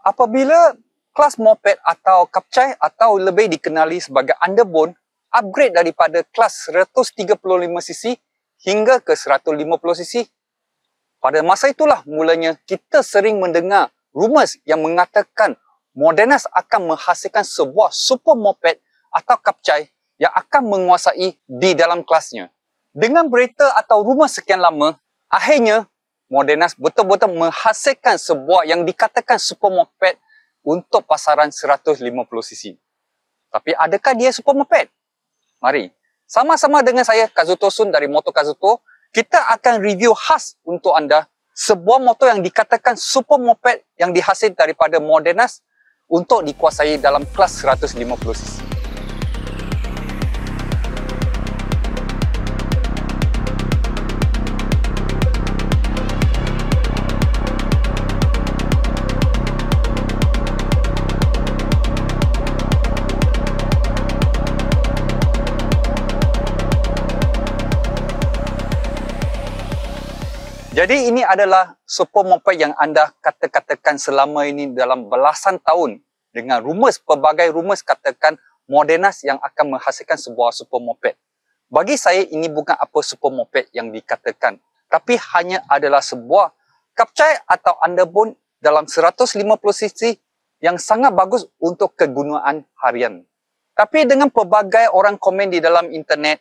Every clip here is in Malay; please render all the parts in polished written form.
Apabila kelas moped atau kapcai atau lebih dikenali sebagai underbone upgrade daripada kelas 135cc hingga ke 150cc, pada masa itulah mulanya kita sering mendengar rumours yang mengatakan Modenas akan menghasilkan sebuah super moped atau kapcai yang akan menguasai di dalam kelasnya. Dengan berita atau rumours sekian lama, akhirnya Modenas betul-betul menghasilkan sebuah yang dikatakan super moped untuk pasaran 150cc. Tapi adakah dia super moped? Mari, sama-sama dengan saya Kazuto Sun dari Moto Kazuto, kita akan review khas untuk anda sebuah motor yang dikatakan super moped yang dihasil daripada Modenas untuk dikuasai dalam kelas 150cc. Jadi ini adalah super moped yang anda katakan selama ini dalam belasan tahun dengan rumours, pelbagai rumours katakan Modenas yang akan menghasilkan sebuah super moped. Bagi saya ini bukan apa super moped yang dikatakan, tapi hanya adalah sebuah kapcai atau underbone dalam 150cc yang sangat bagus untuk kegunaan harian. Tapi dengan pelbagai orang komen di dalam internet,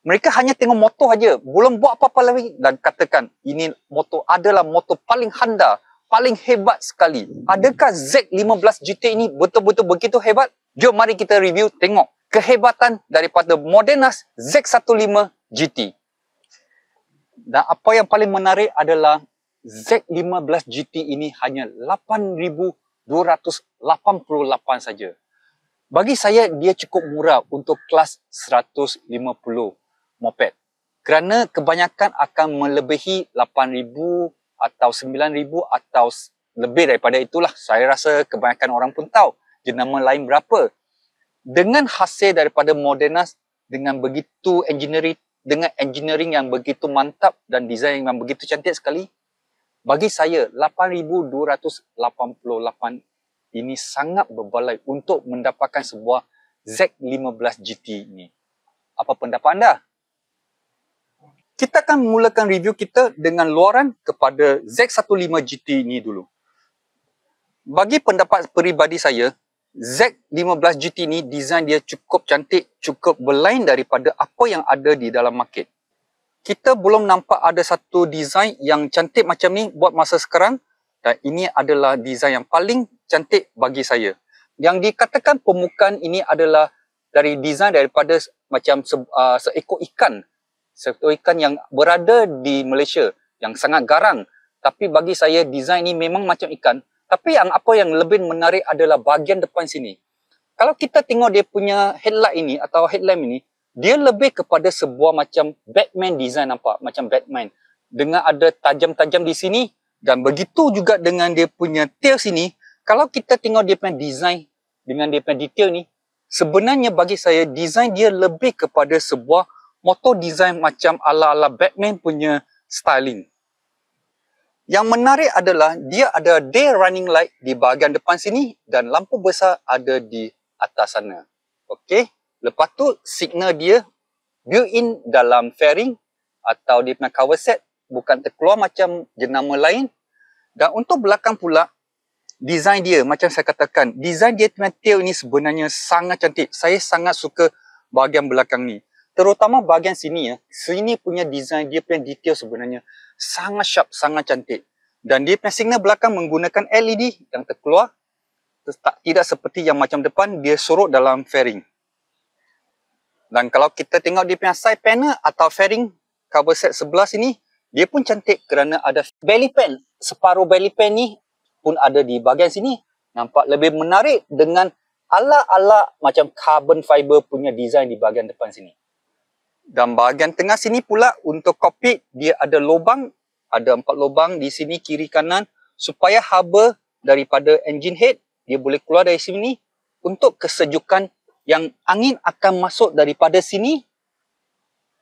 mereka hanya tengok motor saja, belum buat apa-apa lagi dan katakan ini motor adalah motor paling handal, paling hebat sekali. Adakah Z15 GT ini betul-betul begitu hebat? Jom mari kita review, tengok kehebatan daripada Modenas Z15 GT. Dan apa yang paling menarik adalah Z15 GT ini hanya 8,288 saja. Bagi saya dia cukup murah untuk kelas 150 moped. Kerana kebanyakan akan melebihi 8,000 atau 9,000 atau lebih daripada itulah. Saya rasa kebanyakan orang pun tahu jenama lain berapa. Dengan hasil daripada Modenas dengan begitu engineering yang begitu mantap dan desain yang begitu cantik sekali, bagi saya 8,288 ini sangat berbaloi untuk mendapatkan sebuah Z15 GT ini. Apa pendapat anda? Kita akan memulakan review kita dengan luaran kepada Z15 GT ini dulu. Bagi pendapat peribadi saya, Z15 GT ini desain dia cukup cantik, cukup berlain daripada apa yang ada di dalam market. Kita belum nampak ada satu desain yang cantik macam ni buat masa sekarang dan ini adalah desain yang paling cantik bagi saya. Yang dikatakan permukaan ini adalah dari desain daripada macam seekor ikan. Seekor ikan yang berada di Malaysia yang sangat garang. Tapi bagi saya desain ini memang macam ikan. Tapi apa yang lebih menarik adalah bahagian depan sini. Kalau kita tengok dia punya headlight ini atau headlamp ini, dia lebih kepada sebuah macam Batman design, nampak macam Batman. Dengan ada tajam-tajam di sini dan begitu juga dengan dia punya tail sini. Kalau kita tengok dia punya design dengan dia punya detail ni, sebenarnya bagi saya design dia lebih kepada sebuah motor design macam ala-ala Batman punya styling. Yang menarik adalah dia ada day running light di bahagian depan sini dan lampu besar ada di atas sana. Okey. Lepas tu signal dia built-in dalam fairing atau dia punya cover set, bukan terkeluar macam jenama lain. Dan untuk belakang pula, design dia macam saya katakan, design dia punya tail ni sebenarnya sangat cantik. Saya sangat suka bahagian belakang ni. Terutama bahagian sini ya. Sini punya design dia punya detail sebenarnya sangat sharp, sangat cantik. Dan dia punya signal belakang menggunakan LED yang terkeluar. Tidak seperti yang macam depan, dia sorot dalam fairing. Dan kalau kita tengok dia punya side panel atau fairing cover set sebelah sini, dia pun cantik kerana ada belly pan. Separuh belly pan ni pun ada di bahagian sini. Nampak lebih menarik dengan ala-ala macam carbon fiber punya design di bahagian depan sini. Dan bahagian tengah sini pula untuk kokpit dia ada lubang, ada 4 lubang di sini kiri kanan supaya haba daripada engine head dia boleh keluar dari sini untuk kesejukan yang angin akan masuk daripada sini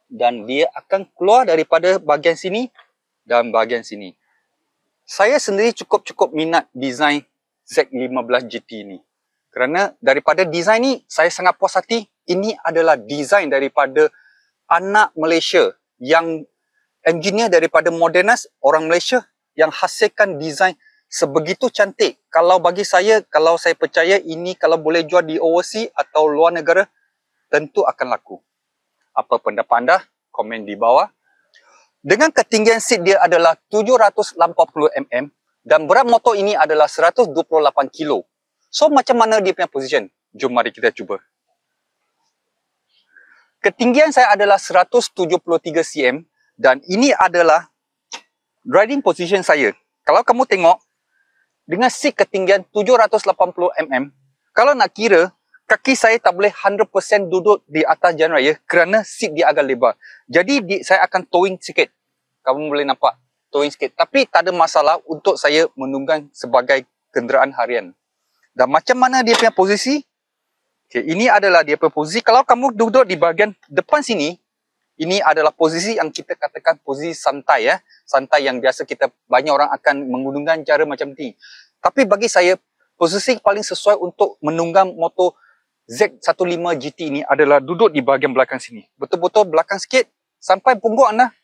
dan dia akan keluar daripada bahagian sini dan bahagian sini. Saya sendiri cukup minat design Z15 GT ni. Kerana daripada design ni, saya sangat puas hati. Ini adalah design daripada anak Malaysia yang engineer daripada Modernas, orang Malaysia yang hasilkan design sebegitu cantik. Kalau bagi saya, kalau saya percaya ini kalau boleh jual di overseas atau luar negara, tentu akan laku. Apa pendapat anda? Komen di bawah. Dengan ketinggian seat dia adalah 780 mm dan berat motor ini adalah 128 kilo. So macam mana dia punya position? Jom mari kita cuba. Ketinggian saya adalah 173 cm dan ini adalah riding position saya. Kalau kamu tengok, dengan seat ketinggian 780 mm, kalau nak kira, kaki saya tak boleh 100% duduk di atas jalan raya kerana seat dia agak lebar. Jadi saya akan towing sikit. Kamu boleh nampak, towing sikit. Tapi tak ada masalah untuk saya menunggang sebagai kenderaan harian. Dan macam mana dia punya posisi? Okay, ini adalah dia punya posisi. Kalau kamu duduk di bahagian depan sini, ini adalah posisi yang kita katakan posisi santai ya. Santai yang biasa kita banyak orang akan menggunakan cara macam ni. Tapi bagi saya, posisi paling sesuai untuk menunggang motor Z15 GT ini adalah duduk di bahagian belakang sini. Betul-betul belakang sikit sampai punggung anda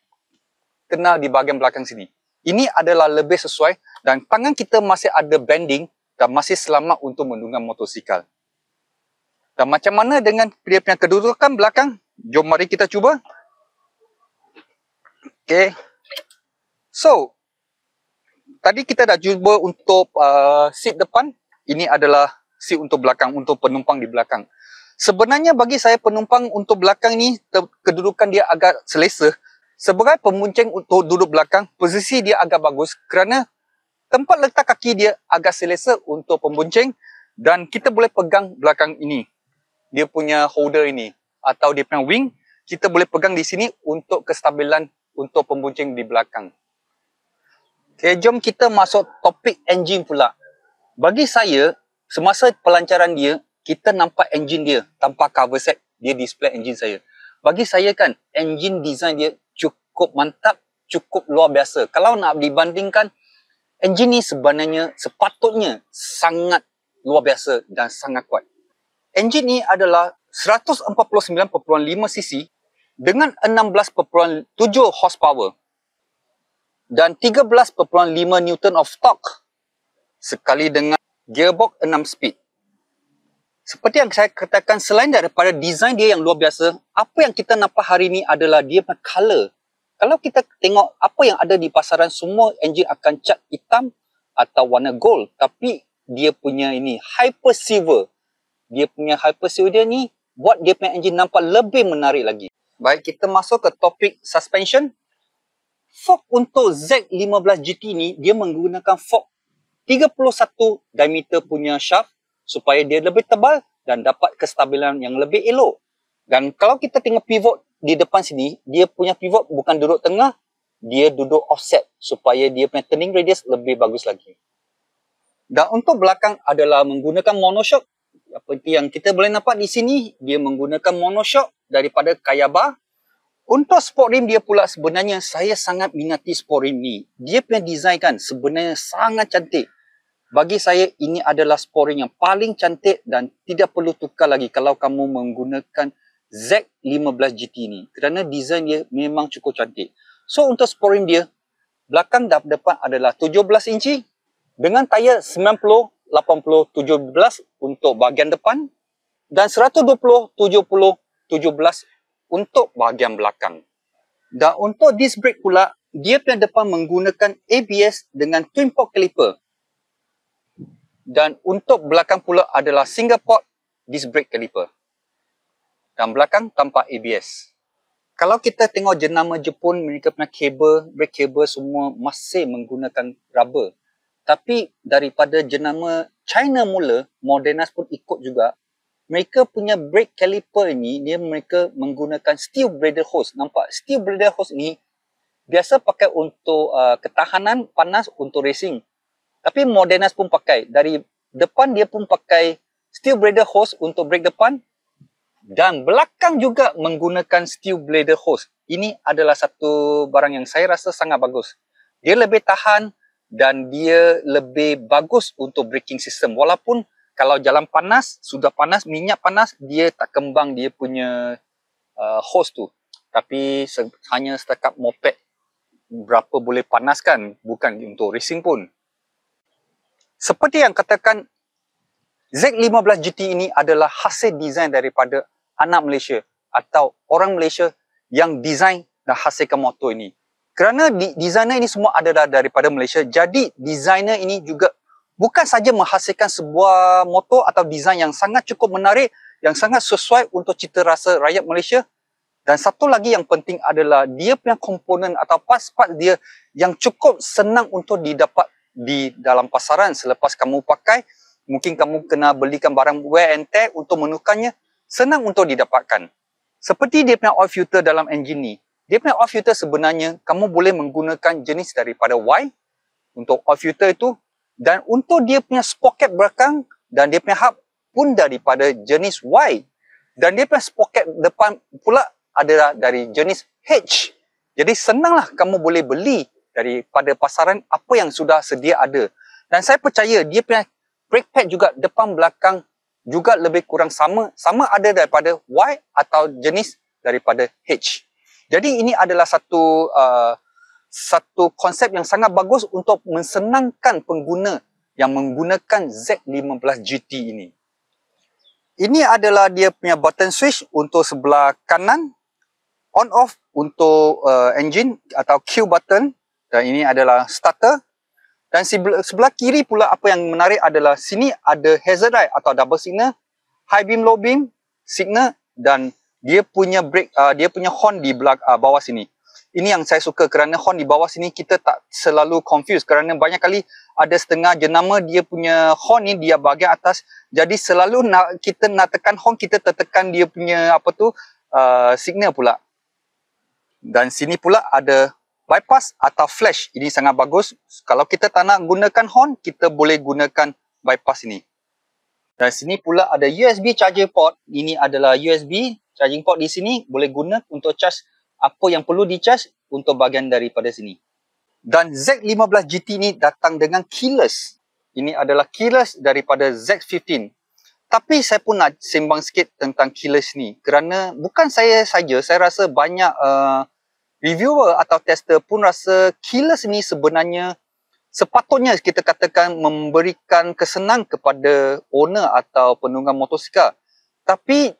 kena di bahagian belakang sini. Ini adalah lebih sesuai dan tangan kita masih ada bending dan masih selamat untuk menunggang motosikal. Dan macam mana dengan dia punya kedudukan belakang? Jom mari kita cuba. Okay. So, tadi kita dah cuba untuk seat depan. Ini adalah seat untuk belakang, untuk penumpang di belakang. Sebenarnya bagi saya penumpang untuk belakang ni, kedudukan dia agak selesa. Sebagai pembonceng untuk duduk belakang, posisi dia agak bagus kerana tempat letak kaki dia agak selesa untuk pembonceng dan kita boleh pegang belakang ini. Dia punya holder ini atau dia punya wing, kita boleh pegang di sini untuk kestabilan untuk pembonceng di belakang. Okay, jom kita masuk topik engine pula. Bagi saya, semasa pelancaran dia, kita nampak engine dia tanpa cover set, dia display engine saya. Bagi saya kan, engine design dia cukup mantap, cukup luar biasa. Kalau nak dibandingkan, engine ni sebenarnya sepatutnya sangat luar biasa dan sangat kuat. Engine ni adalah 149.5 cc dengan 16.7 horsepower dan 13.5 Newton of torque sekali dengan gearbox 6 speed. Seperti yang saya katakan, selain daripada design dia yang luar biasa, apa yang kita nampak hari ini adalah dia punya color. Kalau kita tengok apa yang ada di pasaran, semua engine akan cat hitam atau warna gold. Tapi dia punya ini hyper silver. Dia punya hyper silver dia ni buat dia punya engine nampak lebih menarik lagi. Baik, kita masuk ke topik suspension. Fork untuk Z15 GT ni, dia menggunakan fork 31 diameter punya shaft supaya dia lebih tebal dan dapat kestabilan yang lebih elok. Dan kalau kita tengok pivot di depan sini, dia punya pivot bukan duduk tengah, dia duduk offset supaya dia punya turning radius lebih bagus lagi. Dan untuk belakang adalah menggunakan monoshock. Seperti yang kita boleh nampak di sini, dia menggunakan monoshock daripada Kayaba. Untuk sport rim dia pula, sebenarnya saya sangat minati sport rim ni. Dia punya design kan sebenarnya sangat cantik. Bagi saya, ini adalah sport rim yang paling cantik dan tidak perlu tukar lagi kalau kamu menggunakan Z15 GT ni. Kerana design dia memang cukup cantik. So, untuk sport rim dia, belakang dan depan adalah 17 inci dengan tayar 90, 80, 17 untuk bahagian depan dan 120, 70, 17 untuk bahagian belakang. Dan untuk disc brake pula, dia punya depan menggunakan ABS dengan twin fork caliper. Dan untuk belakang pula adalah single port disc brake caliper. Dan belakang tanpa ABS. Kalau kita tengok jenama Jepun, mereka punya kabel, brake cable semua masih menggunakan rubber. Tapi daripada jenama China mula, Modernas pun ikut juga. Mereka punya brake caliper ni, mereka menggunakan steel braided hose. Nampak? Steel braided hose ni biasa pakai untuk ketahanan panas untuk racing. Tapi Modernas pun pakai. Dari depan dia pun pakai steel braided hose untuk brake depan. Dan belakang juga menggunakan steel braided hose. Ini adalah satu barang yang saya rasa sangat bagus. Dia lebih tahan dan dia lebih bagus untuk braking system. Walaupun kalau jalan panas, sudah panas, minyak panas, dia tak kembang dia punya hose tu. Tapi hanya setakat moped berapa boleh panaskan, bukan untuk racing pun. Seperti yang katakan, Z15 GT ini adalah hasil desain daripada anak Malaysia atau orang Malaysia yang desain dan hasilkan motor ini. Kerana designer ini semua adalah daripada Malaysia, jadi designer ini juga bukan saja menghasilkan sebuah motor atau desain yang sangat cukup menarik, yang sangat sesuai untuk cita rasa rakyat Malaysia. Dan satu lagi yang penting adalah dia punya komponen atau part-part dia yang cukup senang untuk didapat di dalam pasaran selepas kamu pakai. Mungkin kamu kena belikan barang wear and tear untuk menukarnya, senang untuk didapatkan. Seperti dia punya oil filter dalam enjin ni. Dia punya oil filter sebenarnya kamu boleh menggunakan jenis daripada Y untuk oil filter itu, dan untuk dia punya sprocket belakang dan dia punya hub pun daripada jenis Y. Dan dia punya sprocket depan pula adalah dari jenis H. Jadi senanglah kamu boleh beli daripada pasaran apa yang sudah sedia ada. Dan saya percaya dia punya brake pad juga depan belakang juga lebih kurang sama ada daripada Y atau jenis daripada H. Jadi ini adalah satu konsep yang sangat bagus untuk mensenangkan pengguna yang menggunakan Z15 GT ini. Ini adalah dia punya button switch untuk sebelah kanan, on off untuk engine atau Q button, dan ini adalah starter. Dan sebelah kiri pula apa yang menarik adalah sini ada hazard light atau double signal, high beam, low beam signal, dan dia punya brake, dia punya horn di bawah sini. Ini yang saya suka kerana horn di bawah sini kita tak selalu confuse kerana banyak kali ada setengah jenama dia punya horn ni dia bahagian atas. Jadi selalu kita nak tekan horn, kita tertekan dia punya signal pula. Dan sini pula ada bypass atau flash. Ini sangat bagus. Kalau kita tak nak gunakan horn, kita boleh gunakan bypass ini. Dan sini pula ada USB charger port. Ini adalah USB charging port di sini. Boleh guna untuk charge apa yang perlu di-charge untuk bahagian daripada sini. Dan Z15 GT ini datang dengan keyless. Ini adalah keyless daripada Z15. Tapi saya pun nak sembang sikit tentang keyless ni. Kerana bukan saya saja, saya rasa banyak reviewer atau tester pun rasa keyless ni sebenarnya sepatutnya kita katakan memberikan kesenangan kepada owner atau penunggang motosikal. Tapi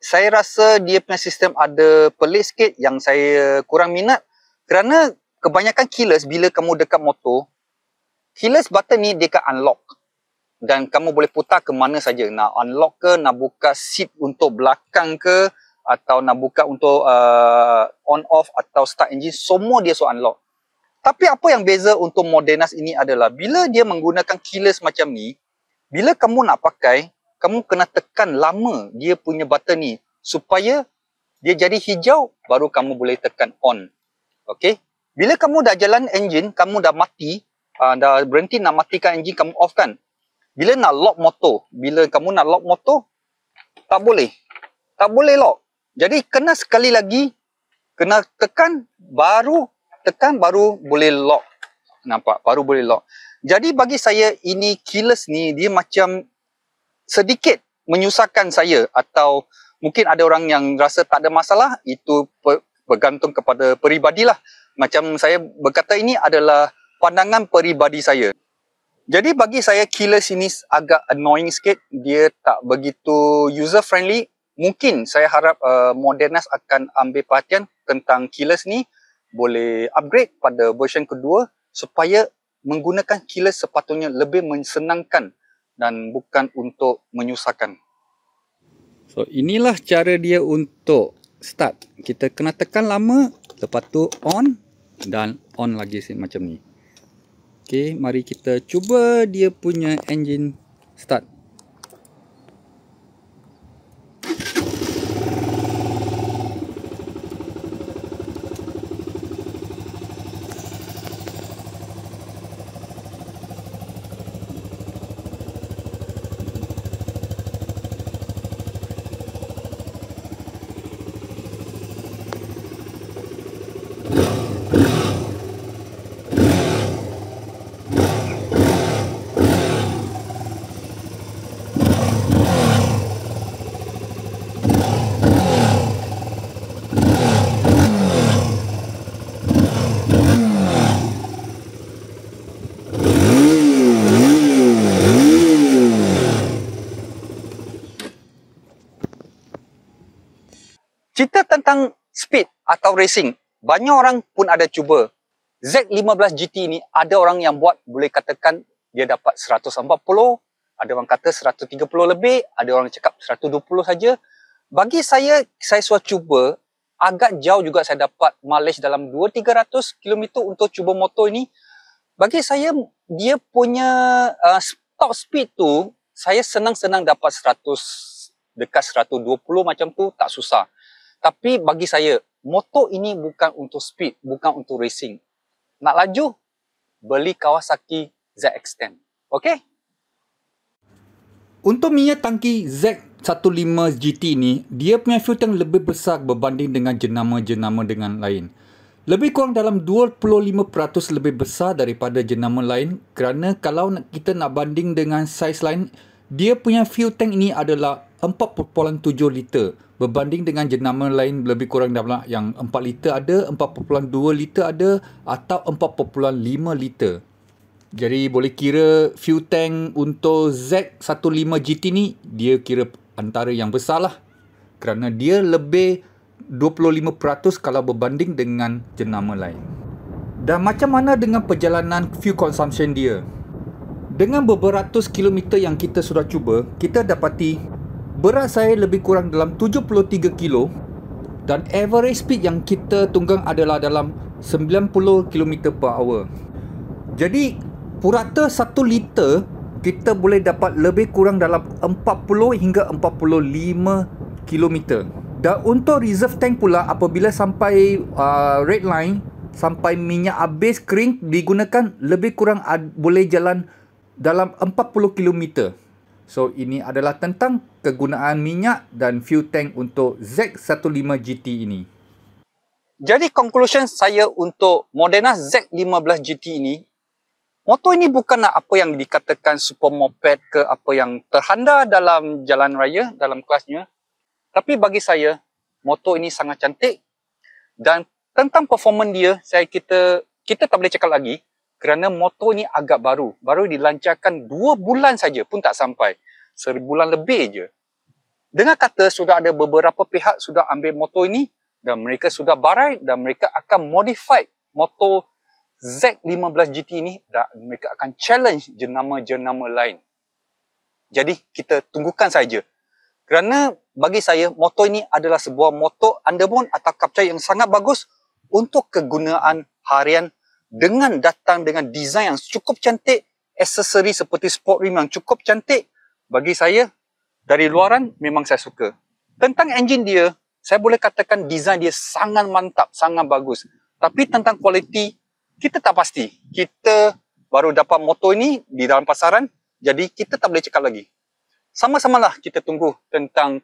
saya rasa dia punya sistem ada pelik sikit yang saya kurang minat. Kerana kebanyakan keyless bila kamu dekat motor, keyless button ni dia akan unlock. Dan kamu boleh putar ke mana saja. Nak unlock ke, nak buka seat untuk belakang ke, atau nak buka untuk on off atau start engine, semua dia unlock. Tapi apa yang beza untuk Modernas ini adalah bila dia menggunakan keyless macam ni, bila kamu nak pakai, kamu kena tekan lama dia punya button ni supaya dia jadi hijau, baru kamu boleh tekan on. Okey. Bila kamu dah jalan engine, kamu dah mati, dah berhenti nak matikan engine, kamu off kan. Bila nak lock motor, bila kamu nak lock motor, tak boleh. Tak boleh lock. Jadi kena sekali lagi, kena tekan baru boleh lock. Nampak? Baru boleh lock. Jadi bagi saya ini keyless ni dia macam sedikit menyusahkan saya, atau mungkin ada orang yang rasa tak ada masalah, itu bergantung kepada peribadi lah. Macam saya berkata, ini adalah pandangan peribadi saya. Jadi bagi saya keyless ini agak annoying sikit, dia tak begitu user friendly. Mungkin saya harap Modernas akan ambil perhatian tentang keyless ni, boleh upgrade pada version kedua supaya menggunakan keyless sepatutnya lebih mensenangkan dan bukan untuk menyusahkan. So inilah cara dia untuk start. Kita kena tekan lama, lepas tu on dan on lagi macam ni. Okey, mari kita cuba dia punya engine start. Cerita tentang speed atau racing, banyak orang pun ada cuba. Z15 GT ni ada orang yang buat boleh katakan dia dapat 140, ada orang kata 130 lebih, ada orang cakap 120 saja. Bagi saya sudah cuba, agak jauh juga saya dapat mileage dalam 200-300 km untuk cuba motor ini. Bagi saya, dia punya top speed tu, saya senang-senang dapat 100, dekat 120 macam tu, tak susah. Tapi bagi saya, motor ini bukan untuk speed, bukan untuk racing. Nak laju, beli Kawasaki ZX-10. Okey? Untuk minyak tangki Z15 GT ni, dia punya fuel tank lebih besar berbanding dengan jenama-jenama dengan lain. Lebih kurang dalam 25% lebih besar daripada jenama lain, kerana kalau kita nak banding dengan saiz lain, dia punya fuel tank ini adalah 4.7 liter. Berbanding dengan jenama lain lebih kurang dalam yang 4 liter ada, 4.2 liter ada atau 4.5 liter. Jadi boleh kira fuel tank untuk Z15 GT ni dia kira antara yang besar lah. Kerana dia lebih 25% kalau berbanding dengan jenama lain. Dan macam mana dengan perjalanan fuel consumption dia? Dengan beberapa kilometer yang kita sudah cuba, kita dapati berat saya lebih kurang dalam 73 kilo dan average speed yang kita tunggang adalah dalam 90 km per hour. Jadi purata 1 liter kita boleh dapat lebih kurang dalam 40 hingga 45 km. Dan untuk reserve tank pula, apabila sampai red line, sampai minyak habis kering digunakan, lebih kurang boleh jalan dalam 40 km. So ini adalah tentang kegunaan minyak dan fuel tank untuk Z15 GT ini. Jadi conclusion saya untuk Modena Z15 GT ini, motor ini bukanlah apa yang dikatakan super moped ke apa yang terhanda dalam jalan raya, dalam kelasnya. Tapi bagi saya, motor ini sangat cantik. Dan tentang performance dia, kita tak boleh cakap lagi. Kerana motor ini agak baru. Baru dilancarkan 2 bulan saja pun tak sampai. 1 bulan lebih je. Dengar kata sudah ada beberapa pihak sudah ambil motor ini. Dan mereka sudah barai dan mereka akan modify motor Z15 GT ini dan mereka akan challenge jenama-jenama lain. Jadi kita tunggukan saja. Kerana bagi saya motor ini adalah sebuah motor underbone atau kapcai yang sangat bagus untuk kegunaan harian dengan datang dengan desain yang cukup cantik, aksesori seperti sport rim yang cukup cantik. Bagi saya dari luaran memang saya suka. Tentang enjin dia, saya boleh katakan desain dia sangat mantap, sangat bagus. Tapi tentang kualiti kita tak pasti. Kita baru dapat motor ini di dalam pasaran, jadi kita tak boleh cakap lagi. Sama-samalah kita tunggu tentang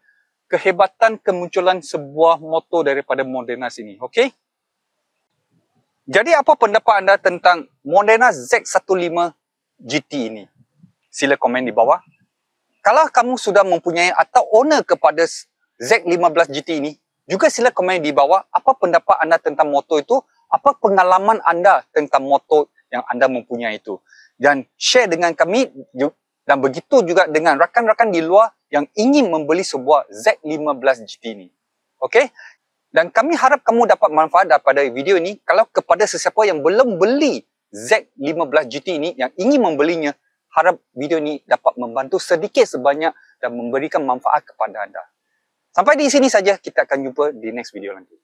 kehebatan kemunculan sebuah motor daripada Modena ini. Okey? Jadi apa pendapat anda tentang Modena Z15 GT ini? Sila komen di bawah. Kalau kamu sudah mempunyai atau owner kepada Z15 GT ini, juga sila komen di bawah apa pendapat anda tentang motor itu, apa pengalaman anda tentang motor yang anda mempunyai itu. Dan share dengan kami dan begitu juga dengan rakan-rakan di luar yang ingin membeli sebuah Z15 GT ini. Okey? Dan kami harap kamu dapat manfaat daripada video ini. Kalau kepada sesiapa yang belum beli Z15 GT ini, yang ingin membelinya, harap video ini dapat membantu sedikit sebanyak dan memberikan manfaat kepada anda. Sampai di sini saja, kita akan jumpa di next video nanti.